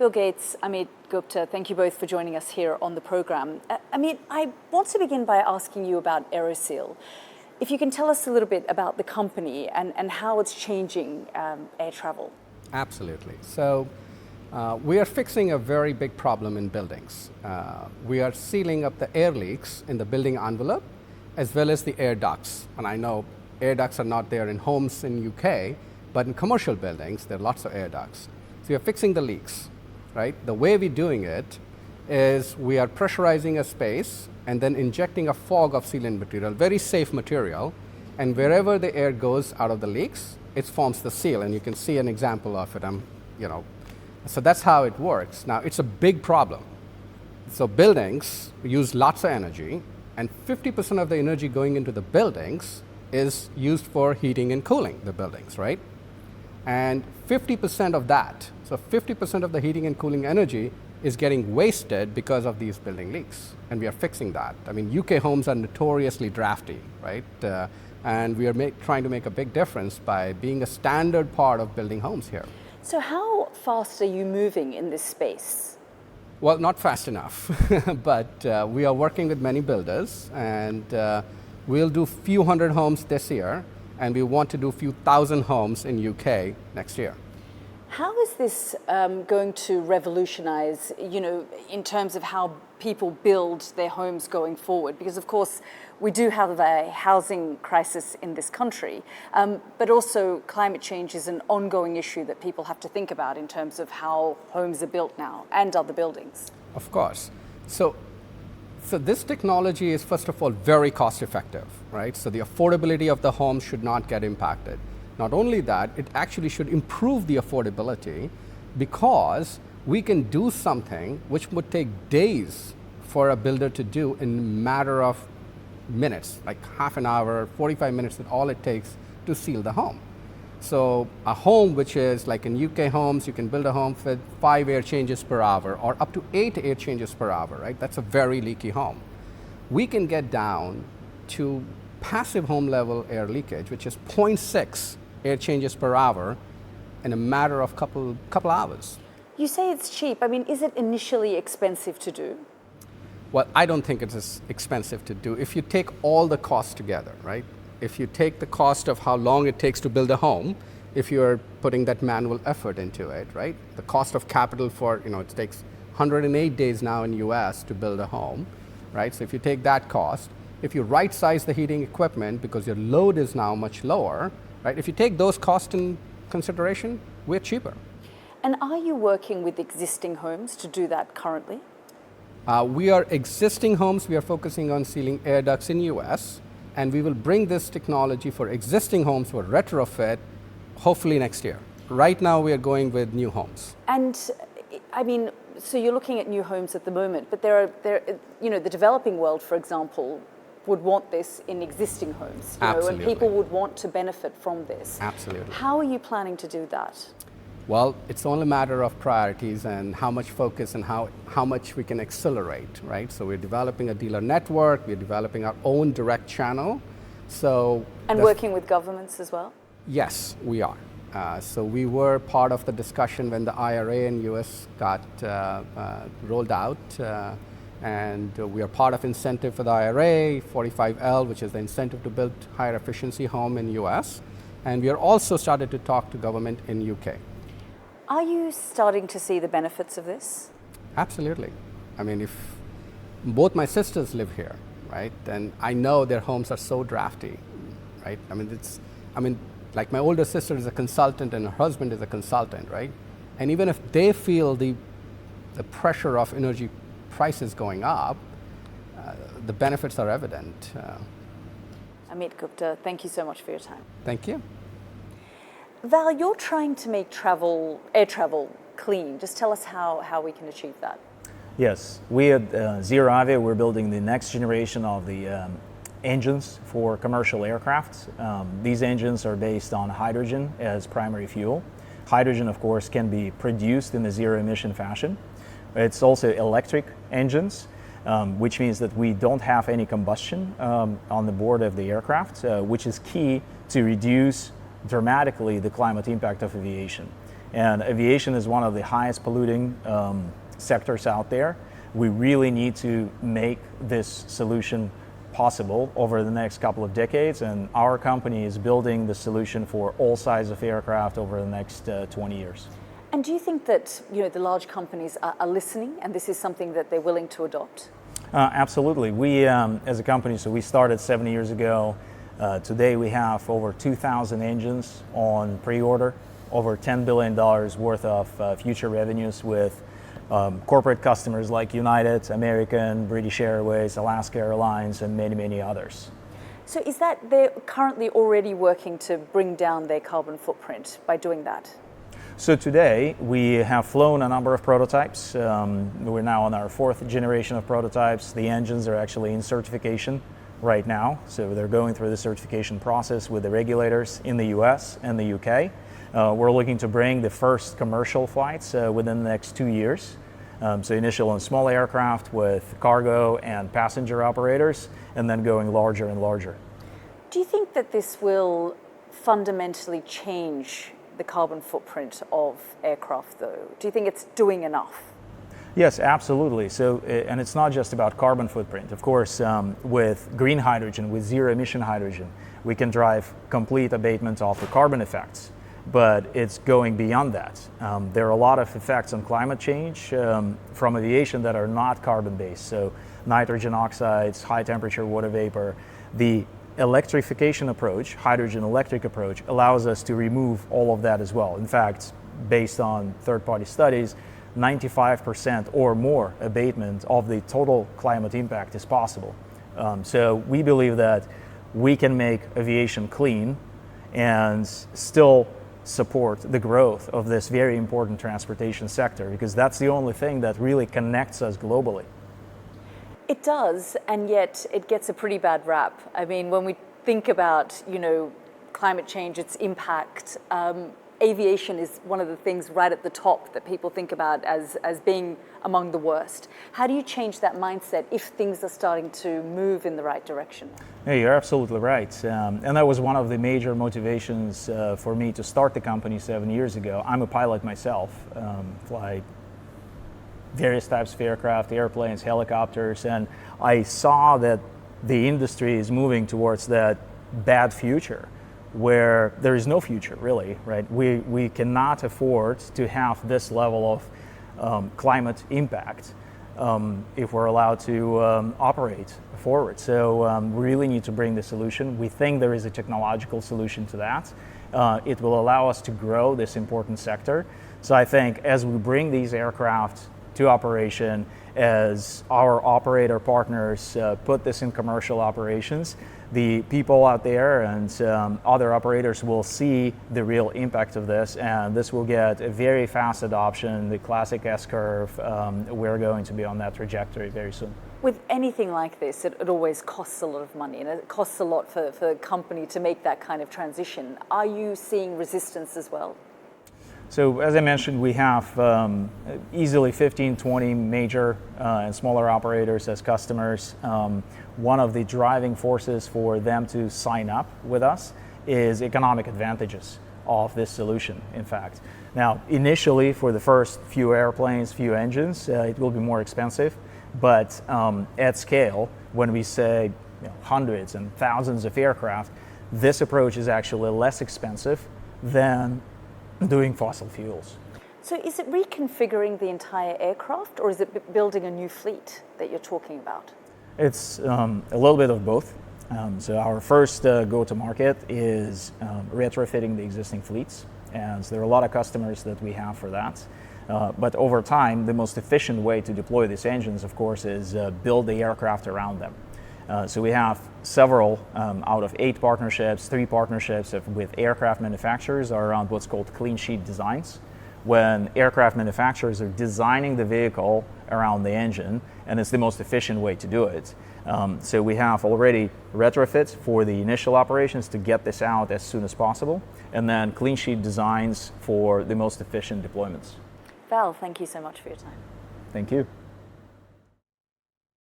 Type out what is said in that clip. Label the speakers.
Speaker 1: Bill Gates, Amit Gupta, thank you both for joining us here on the program. Amit, I want to begin by asking you about Aeroseal. If you can tell us a little bit about the company and how it's changing air travel.
Speaker 2: Absolutely. So we are fixing a very big problem in buildings. We are sealing up the air leaks in the building envelope as well as the air ducts. And I know air ducts are not there in homes in UK, but in commercial buildings, there are lots of air ducts. So we are fixing the leaks, right? The way we're doing it is we are pressurizing a space and then injecting a fog of sealant material, very safe material, and wherever the air goes out of the leaks, it forms the seal, and you can see an example of it. So that's how it works. Now, it's a big problem. So buildings use lots of energy, and 50% of the energy going into the buildings is used for heating and cooling the buildings, right? And 50% of that, so 50% of the heating and cooling energy is getting wasted because of these building leaks, and we are fixing that. I mean, UK homes are notoriously drafty, right? And we are trying to make a big difference by being a standard part of building homes here.
Speaker 1: So how fast are you moving in this space?
Speaker 2: Well, not fast enough, but we are working with many builders, and we'll do few hundred homes this year, and we want to do few thousand homes in UK next year.
Speaker 1: How is this going to revolutionize, in terms of how people build their homes going forward? Because, of course, we do have a housing crisis in this country, but also climate change is an ongoing issue that people have to think about in terms of how homes are built now and other buildings.
Speaker 2: Of course. So this technology is, first of all, very cost effective, right? So the affordability of the home should not get impacted. Not only that, it actually should improve the affordability because we can do something which would take days for a builder to do in a matter of minutes, like half an hour, 45 minutes, is all it takes to seal the home. So a home which is like in UK homes, you can build a home with 5 air changes per hour or up to 8 air changes per hour, right? That's a very leaky home. We can get down to passive home level air leakage, which is 0.6 air changes per hour in a matter of couple hours.
Speaker 1: You say it's cheap. I mean, is it initially expensive to do?
Speaker 2: Well, I don't think it is expensive to do. If you take all the costs together, right? If you take the cost of how long it takes to build a home, if you're putting that manual effort into it, right? The cost of capital for, it takes 108 days now in US to build a home, right? So if you take that cost, if you right size the heating equipment because your load is now much lower, right? If you take those costs in consideration, we're cheaper.
Speaker 1: And are you working with existing homes to do that currently?
Speaker 2: We are existing homes. We are focusing on sealing air ducts in US, and we will bring this technology for existing homes for retrofit hopefully next year. Right now we are going with new homes.
Speaker 1: And I mean, so you're looking at new homes at the moment, but the developing world, for example, would want this in existing homes, and people would want to benefit from this.
Speaker 2: Absolutely.
Speaker 1: How are you planning to do that?
Speaker 2: Well, it's only a matter of priorities and how much focus and how much we can accelerate, right? So we're developing a dealer network, we're developing our own direct channel.
Speaker 1: And working with governments as well?
Speaker 2: Yes, we are. So we were part of the discussion when the IRA in US got rolled out. And we are part of incentive for the IRA, 45L, which is the incentive to build higher efficiency home in US. And we are also started to talk to government in UK.
Speaker 1: Are you starting to see the benefits of this?
Speaker 2: Absolutely. I mean, if both my sisters live here, right, then I know their homes are so drafty, right? I mean, like my older sister is a consultant and her husband is a consultant, right? And even if they feel the pressure of energy prices going up, the benefits are evident.
Speaker 1: Amit Gupta, thank you so much for your time.
Speaker 2: Thank you.
Speaker 1: Val, you're trying to make air travel clean. Just tell us how we can achieve that.
Speaker 3: Yes, we at ZeroAvia, we're building the next generation of the engines for commercial aircraft. These engines are based on hydrogen as primary fuel. Hydrogen, of course, can be produced in a zero-emission fashion. It's also electric engines, which means that we don't have any combustion on the board of the aircraft, which is key to reduce dramatically the climate impact of aviation. And aviation is one of the highest polluting sectors out there. We really need to make this solution possible over the next couple of decades, and our company is building the solution for all sizes of aircraft over the next 20 years.
Speaker 1: And do you think that the large companies are listening, and this is something that they're willing to adopt?
Speaker 3: Absolutely. We, as a company, so we started 7 years ago. Today we have over 2,000 engines on pre-order, over $10 billion worth of future revenues with corporate customers like United, American, British Airways, Alaska Airlines, and many, many others.
Speaker 1: So is that they're currently already working to bring down their carbon footprint by doing that?
Speaker 3: So today we have flown a number of prototypes. We're now on our 4th generation of prototypes. The engines are actually in certification right now. So they're going through the certification process with the regulators in the US and the UK. We're looking to bring the first commercial flights within the next 2 years. So initial on small aircraft with cargo and passenger operators, and then going larger and larger.
Speaker 1: Do you think that this will fundamentally change the carbon footprint of aircraft, though? Do you think it's doing enough?
Speaker 3: Yes, absolutely. So, and it's not just about carbon footprint. Of course, with green hydrogen, with zero emission hydrogen, we can drive complete abatement of the carbon effects. But it's going beyond that. There are a lot of effects on climate change from aviation that are not carbon-based. So nitrogen oxides, high temperature water vapor. The electrification approach, hydrogen electric approach, allows us to remove all of that as well. In fact, based on third-party studies, 95% or more abatement of the total climate impact is possible. So we believe that we can make aviation clean and still support the growth of this very important transportation sector, because that's the only thing that really connects us globally.
Speaker 1: It does, and yet it gets a pretty bad rap. I mean, when we think about, climate change, its impact, aviation is one of the things right at the top that people think about as being among the worst. How do you change that mindset if things are starting to move in the right direction?
Speaker 3: Yeah, you're absolutely right. And that was one of the major motivations for me to start the company 7 years ago. I'm a pilot myself, fly various types of aircraft, airplanes, helicopters, and I saw that the industry is moving towards that bad future where there is no future, really, right? We cannot afford to have this level of climate impact if we're allowed to operate forward. So we really need to bring the solution. We think there is a technological solution to that. It will allow us to grow this important sector. So I think as we bring these aircraft to operation, as our operator partners put this in commercial operations, the people out there and other operators will see the real impact of this, and this will get a very fast adoption, the classic S-curve. We're going to be on that trajectory very soon.
Speaker 1: With anything like this, it always costs a lot of money, and it costs a lot for a company to make that kind of transition. Are you seeing resistance as well?
Speaker 3: So as I mentioned, we have easily 15, 20 major and smaller operators as customers. One of the driving forces for them to sign up with us is economic advantages of this solution, in fact. Now, initially for the first few airplanes, few engines, it will be more expensive, but at scale, when we say hundreds and thousands of aircraft, this approach is actually less expensive than doing fossil fuels.
Speaker 1: So is it reconfiguring the entire aircraft, or is it building a new fleet that you're talking about?
Speaker 3: It's a little bit of both. So our first go-to-market is retrofitting the existing fleets, and so there are a lot of customers that we have for that. But over time, the most efficient way to deploy these engines, of course, is build the aircraft around them. So we have several out of 8 partnerships, 3 partnerships with aircraft manufacturers are around what's called clean sheet designs, when aircraft manufacturers are designing the vehicle around the engine, and it's the most efficient way to do it. So we have already retrofits for the initial operations to get this out as soon as possible, and then clean sheet designs for the most efficient deployments.
Speaker 1: Val, thank you so much for your time.
Speaker 3: Thank you.